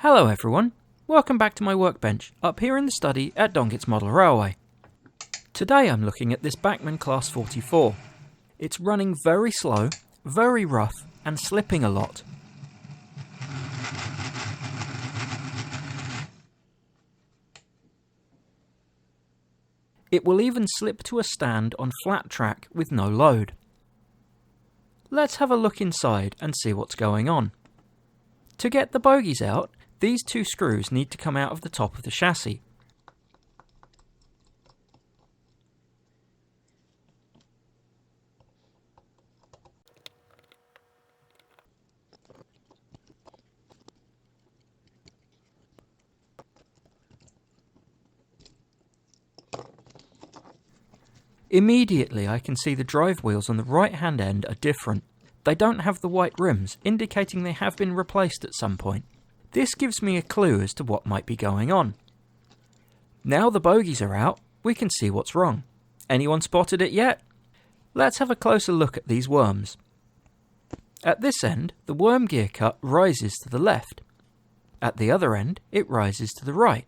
Hello everyone, welcome back to my workbench up here in the study at Donget's Model Railway. Today I'm looking at this Bachmann Class 44. It's running very slow, very rough and slipping a lot. It will even slip to a stand on flat track with no load. Let's have a look inside and see what's going on. To get the bogies out, these two screws need to come out of the top of the chassis. Immediately I can see the drive wheels on the right hand end are different. They don't have the white rims, indicating they have been replaced at some point. This gives me a clue as to what might be going on. Now the bogies are out, we can see what's wrong. Anyone spotted it yet? Let's have a closer look at these worms. At this end, the worm gear cut rises to the left. At the other end, it rises to the right.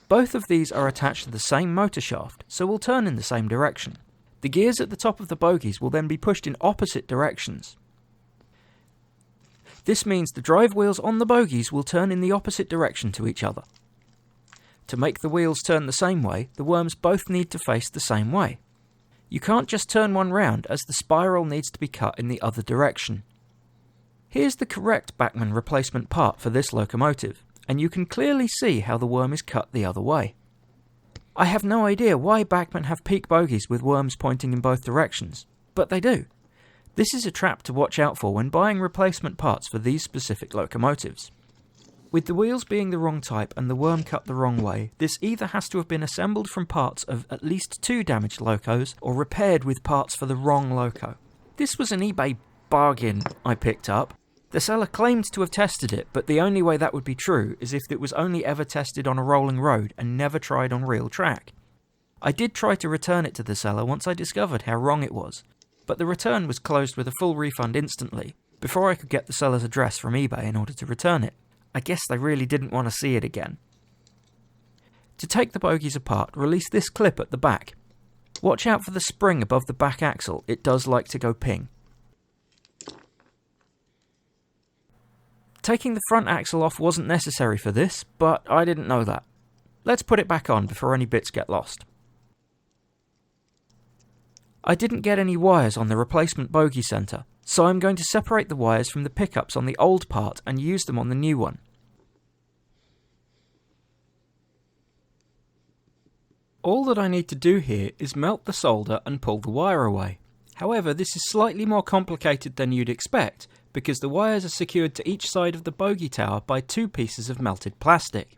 Both of these are attached to the same motor shaft, so will turn in the same direction. The gears at the top of the bogies will then be pushed in opposite directions. This means the drive wheels on the bogies will turn in the opposite direction to each other. To make the wheels turn the same way, the worms both need to face the same way. You can't just turn one round, as the spiral needs to be cut in the other direction. Here's the correct Bachmann replacement part for this locomotive, and you can clearly see how the worm is cut the other way. I have no idea why Bachmann have peak bogies with worms pointing in both directions, but they do. This is a trap to watch out for when buying replacement parts for these specific locomotives. With the wheels being the wrong type and the worm cut the wrong way, this either has to have been assembled from parts of at least two damaged locos or repaired with parts for the wrong loco. This was an eBay bargain I picked up. The seller claimed to have tested it, but the only way that would be true is if it was only ever tested on a rolling road and never tried on real track. I did try to return it to the seller once I discovered how wrong it was, but the return was closed with a full refund instantly, before I could get the seller's address from eBay in order to return it. I guess they really didn't want to see it again. To take the bogies apart, release this clip at the back. Watch out for the spring above the back axle, it does like to go ping. Taking the front axle off wasn't necessary for this, but I didn't know that. Let's put it back on before any bits get lost. I didn't get any wires on the replacement bogie centre, so I'm going to separate the wires from the pickups on the old part and use them on the new one. All that I need to do here is melt the solder and pull the wire away. However, this is slightly more complicated than you'd expect, because the wires are secured to each side of the bogie tower by two pieces of melted plastic.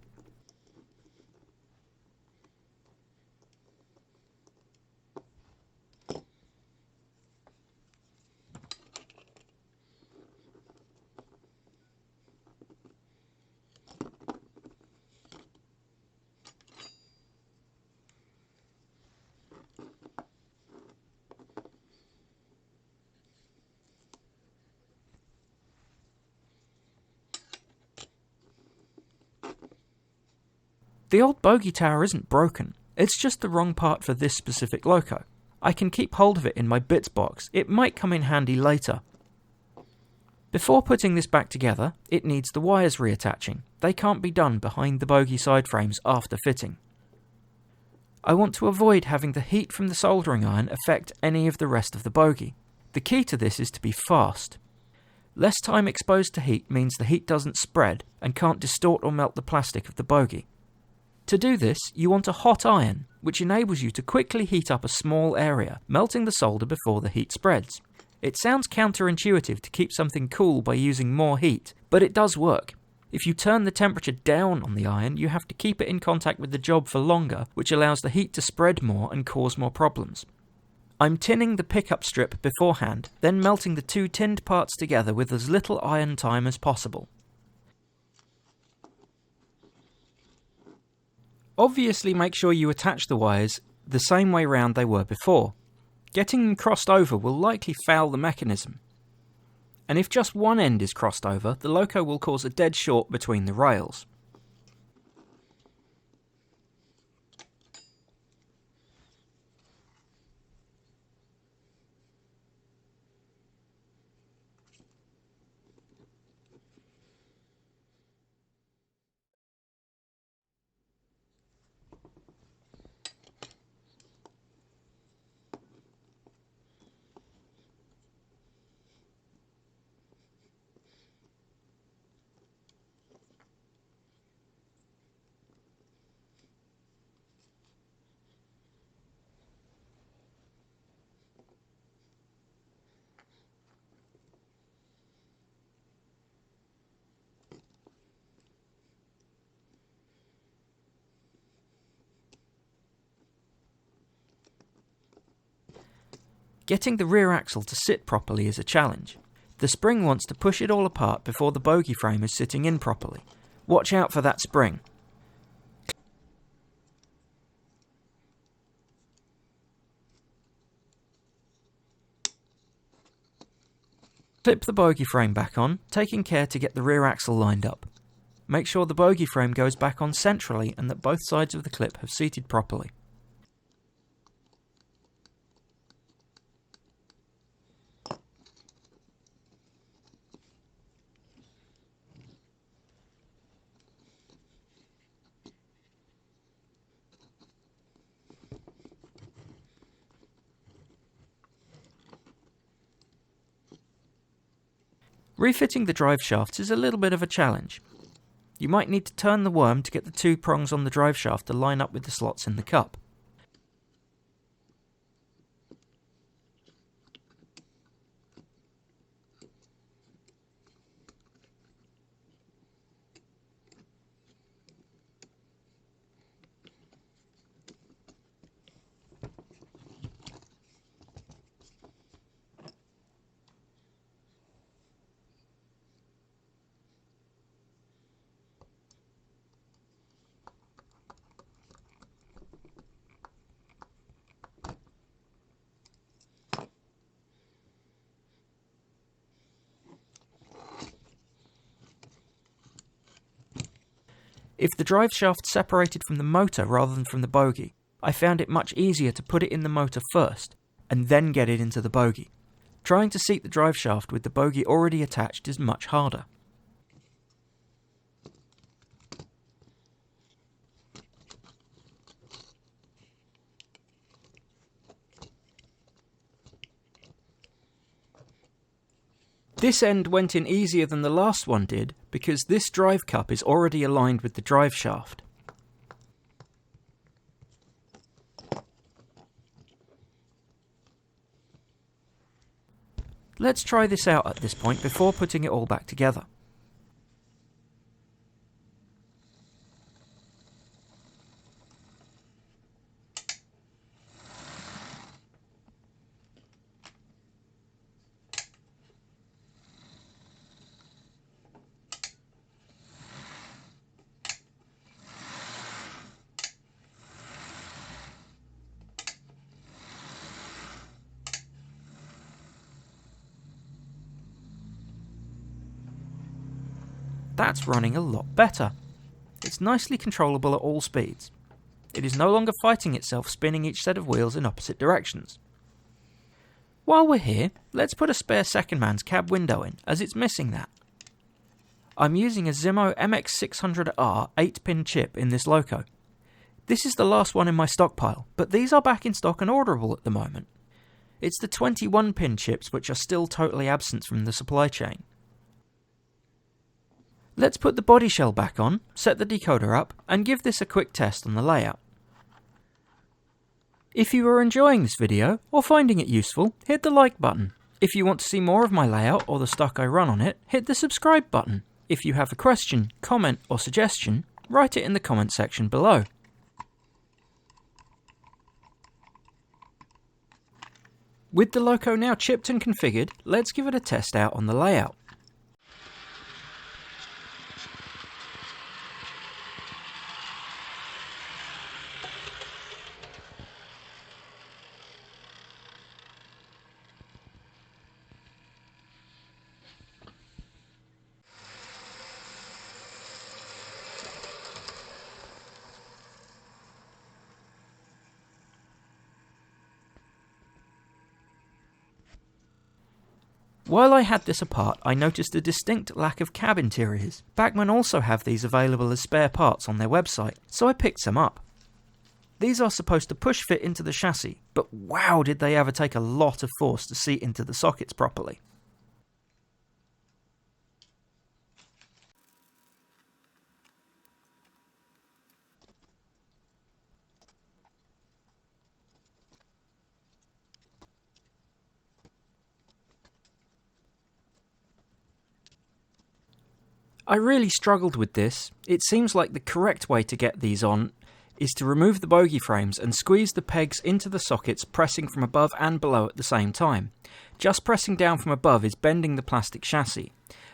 The old bogie tower isn't broken, it's just the wrong part for this specific loco. I can keep hold of it in my bits box, it might come in handy later. Before putting this back together, it needs the wires reattaching. They can't be done behind the bogie side frames after fitting. I want to avoid having the heat from the soldering iron affect any of the rest of the bogie. The key to this is to be fast. Less time exposed to heat means the heat doesn't spread and can't distort or melt the plastic of the bogie. To do this, you want a hot iron, which enables you to quickly heat up a small area, melting the solder before the heat spreads. It sounds counterintuitive to keep something cool by using more heat, but it does work. If you turn the temperature down on the iron, you have to keep it in contact with the job for longer, which allows the heat to spread more and cause more problems. I'm tinning the pickup strip beforehand, then melting the two tinned parts together with as little iron time as possible. Obviously make sure you attach the wires the same way round they were before. Getting them crossed over will likely foul the mechanism. and if just one end is crossed over, the loco will cause a dead short between the rails. Getting the rear axle to sit properly is a challenge. The spring wants to push it all apart before the bogie frame is sitting in properly. Watch out for that spring. Clip the bogie frame back on, taking care to get the rear axle lined up. Make sure the bogie frame goes back on centrally and that both sides of the clip have seated properly. Refitting the drive shafts is a little bit of a challenge. You might need to turn the worm to get the two prongs on the drive shaft to line up with the slots in the cup. If the drive shaft separated from the motor rather than from the bogie, I found it much easier to put it in the motor first, and then get it into the bogie. Trying to seat the drive shaft with the bogie already attached is much harder. This end went in easier than the last one did because this drive cup is already aligned with the drive shaft. Let's try this out at this point before putting it all back together. That's running a lot better. It's nicely controllable at all speeds. It is no longer fighting itself spinning each set of wheels in opposite directions. While we're here, let's put a spare second man's cab window in, as it's missing that. I'm using a Zimmo MX600R 8-pin chip in this loco. This is the last one in my stockpile, but these are back in stock and orderable at the moment. It's the 21-pin chips which are still totally absent from the supply chain. Let's put the body shell back on, set the decoder up, and give this a quick test on the layout. If you are enjoying this video, or finding it useful, hit the like button. If you want to see more of my layout or the stuff I run on it, hit the subscribe button. If you have a question, comment, or suggestion, write it in the comment section below. With the loco now chipped and configured, let's give it a test out on the layout. While I had this apart, I noticed a distinct lack of cab interiors. Bachmann also have these available as spare parts on their website, so I picked some up. These are supposed to push fit into the chassis, but wow did they ever take a lot of force to seat into the sockets properly. I really struggled with this. It seems like the correct way to get these on is to remove the bogie frames and squeeze the pegs into the sockets, pressing from above and below at the same time. Just pressing down from above is bending the plastic chassis,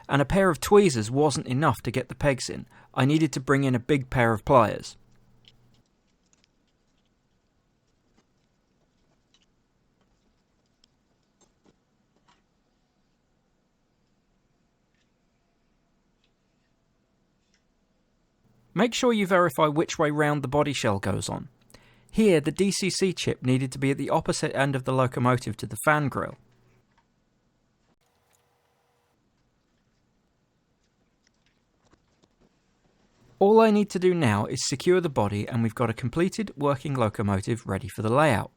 and a pair of tweezers wasn't enough to get the pegs in. I needed to bring in a big pair of pliers. Make sure you verify which way round the body shell goes on. Here, the DCC chip needed to be at the opposite end of the locomotive to the fan grille. All I need to do now is secure the body, and we've got a completed working locomotive ready for the layout.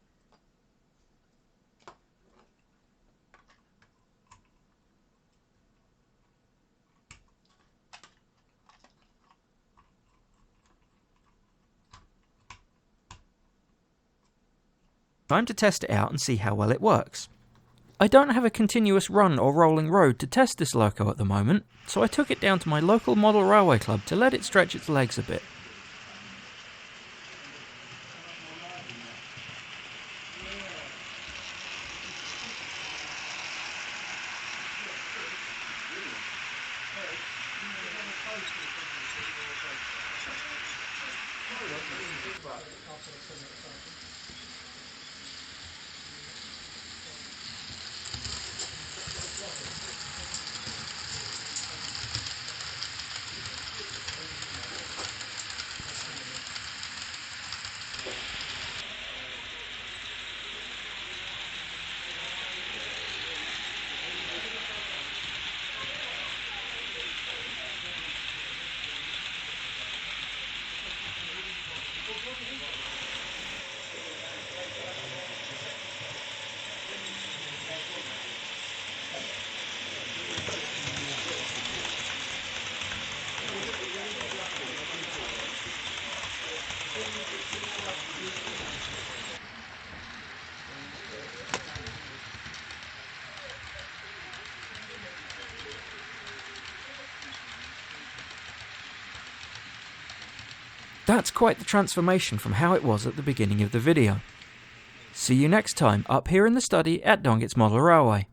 Time to test it out and see how well it works. I don't have a continuous run or rolling road to test this loco at the moment, so I took it down to my local model railway club to let it stretch its legs a bit. That's quite the transformation from how it was at the beginning of the video. See you next time up here in the study at Donget's Model Railway.